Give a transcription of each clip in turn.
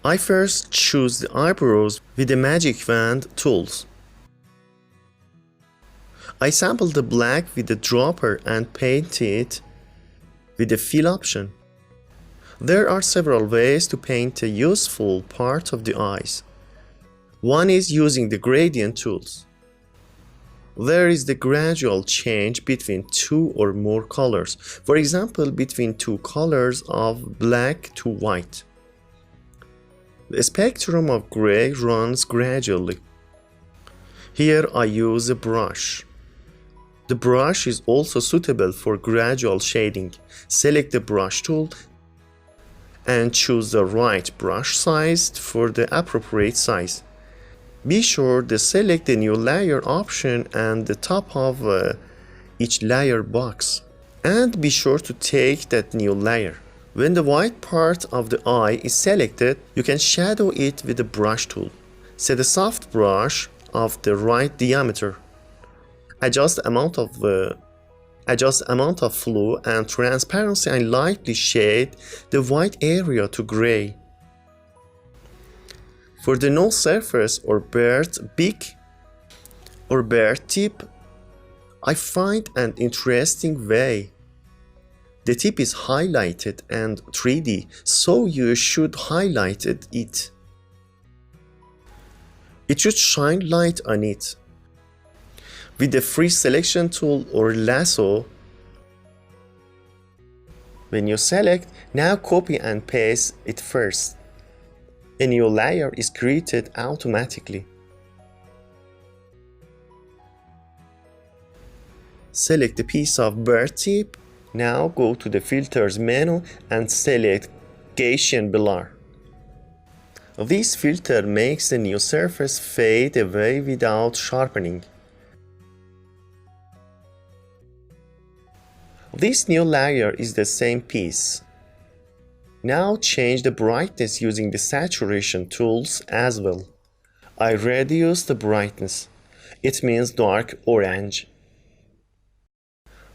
I first choose the eyebrows with the magic wand tools. I sample the black with the dropper and paint it with the fill option. There are several ways to paint a useful part of the eyes. One is using the gradient tools. There is the gradual change between two or more colors, for example between two colors of black to white. The spectrum of gray runs gradually. Here I use a brush. The brush is also suitable for gradual shading. Select the brush tool and choose the right brush size for the appropriate size. Be sure to select the new layer option and the top of each layer box. And be sure to take that new layer. When the white part of the eye is selected, you can shadow it with the brush tool. Set a soft brush of the right diameter. Adjust amount of flow and transparency and lightly shade the white area to gray. For the nose surface or bird beak or bird tip, I find an interesting way. The tip is highlighted and 3D, so you should highlight it. It should shine light on it. With the free selection tool or lasso, when you select, now copy and paste it first. A new layer is created automatically. Select the piece of bird tip. Now go to the filters menu and select Gaussian blur. This filter makes the new surface fade away without sharpening. This new layer is the same piece. Now change the brightness using the saturation tools as well. I reduce the brightness. It means dark orange.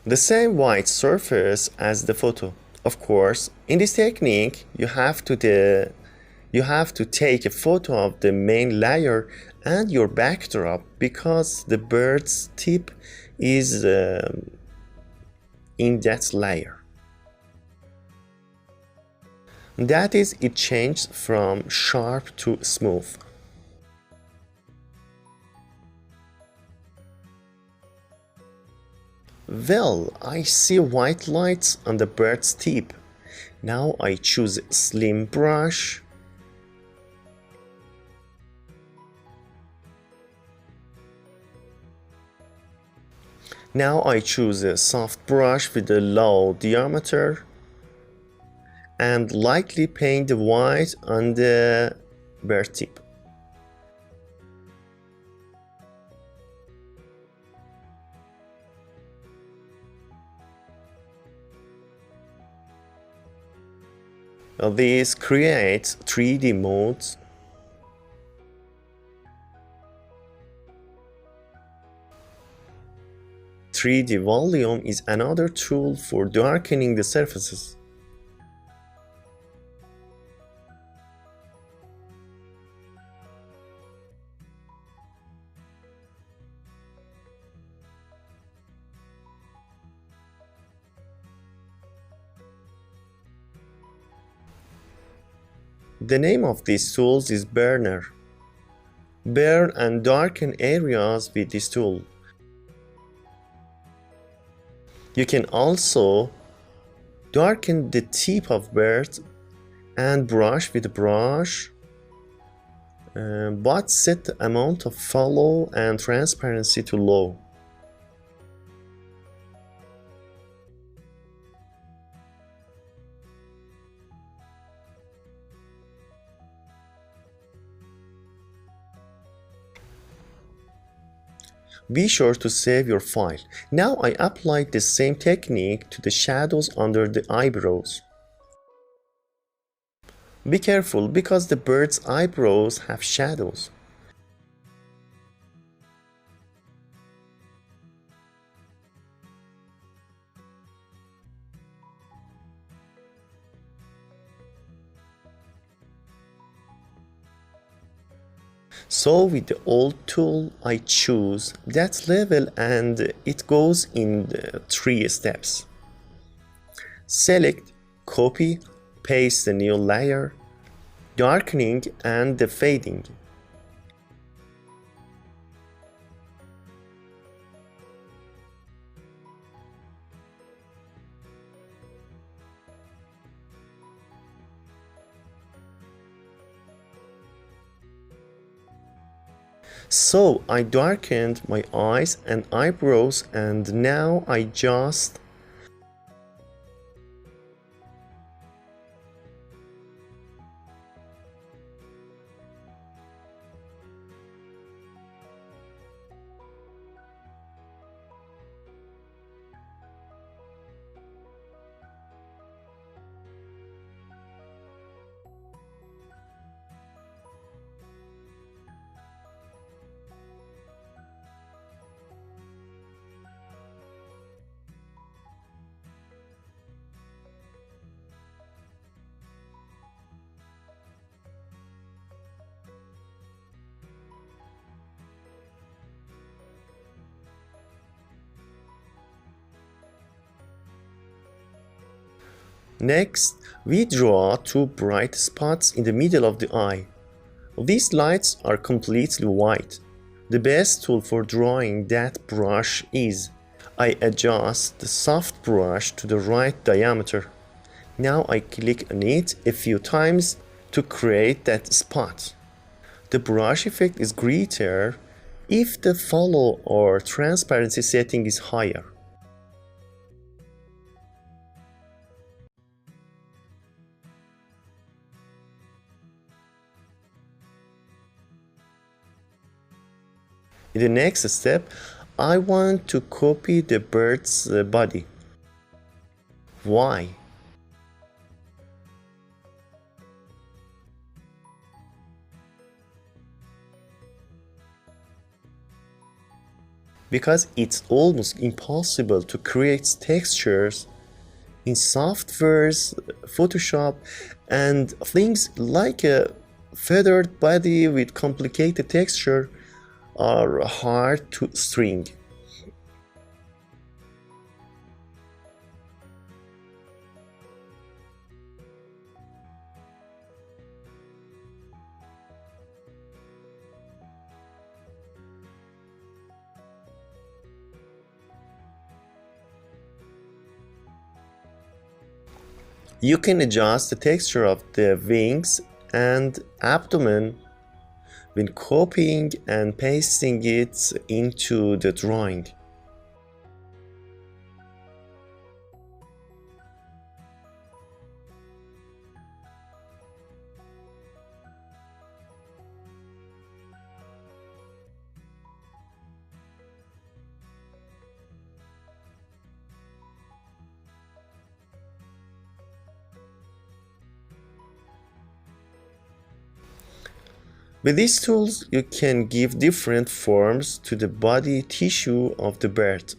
The same white surface as the photo. Of course, in this technique, you have to take a photo of the main layer and your backdrop because the bird's tip is in that layer. That is, it changed from sharp to smooth. Well, I see white lights on the bird's tip. Now I choose a slim brush. Now I choose a soft brush with a low diameter and lightly paint the white on the bird tip. This creates 3D modes. "3D volume" is another tool for darkening the surfaces. The name of these tools is Burner. Burn and darken areas with this tool. You can also darken the tip of bird and brush with brush, but set the amount of follow and transparency to low. Be sure to save your file. Now I applied the same technique to the shadows under the eyebrows. Be careful because the bird's eyebrows have shadows. So with the old tool, I choose that level and it goes in 3 steps. Select, copy, paste the new layer, darkening and the fading. So I darkened my eyes and eyebrows and now I just Next, we draw 2 bright spots in the middle of the eye. These lights are completely white. The best tool for drawing that brush is I adjust the soft brush to the right diameter. Now I click on it a few times to create that spot. The brush effect is greater if the follow or transparency setting is higher. In the next step, I want to copy the bird's body. Why? Because it's almost impossible to create textures in softwares, Photoshop, and things like a feathered body with complicated texture are hard to string. You can adjust the texture of the wings and abdomen when copying and pasting it into the drawing. With these tools, you can give different forms to the body tissue of the bird.